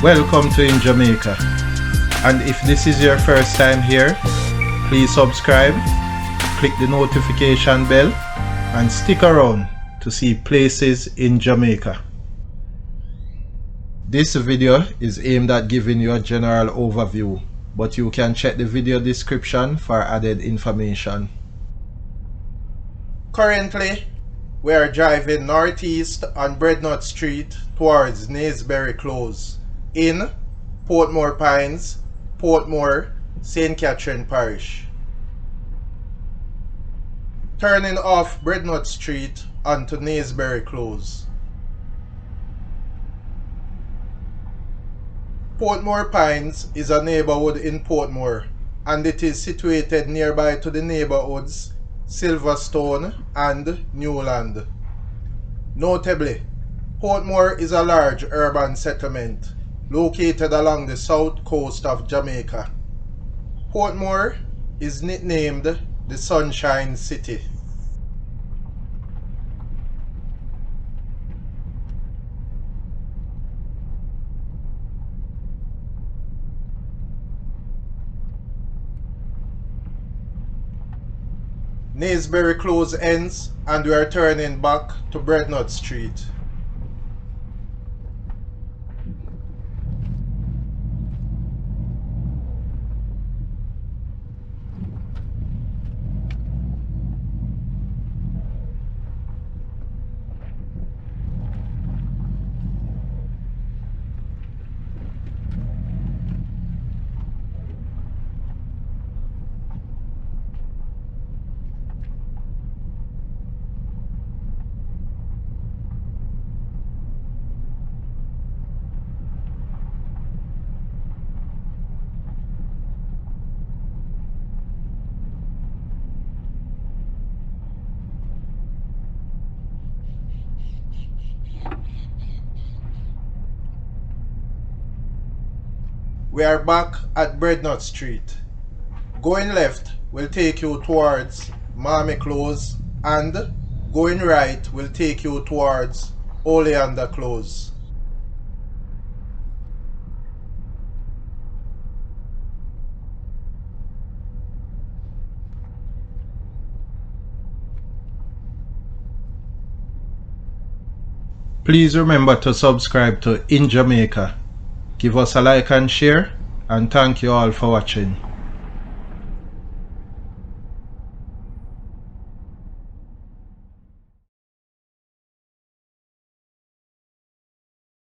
Welcome to InJamaica, and if this is your first time here, please subscribe, click the notification bell and stick around to see places in Jamaica. This video is aimed at giving you a general overview, but you can check the video description for added information. Currently, we are driving northeast on Breadnut Street towards Naseberry Close in Portmore Pines, Portmore, St. Catherine Parish. Turning off Breadnut Street onto Naseberry Close. Portmore Pines is a neighborhood in Portmore, and it is situated nearby to the neighborhoods Silverstone and Newland. Notably, Portmore is a large urban settlement located along the south coast of Jamaica. Portmore is nicknamed the Sunshine City. Naseberry Close ends and we are turning back to Breadnut Street. We are back at Breadnut Street. Going left will take you towards Mammee Close, and going right will take you towards Oleander Close. Please remember to subscribe to InJamaica. Give us a like and share, and thank you all for watching.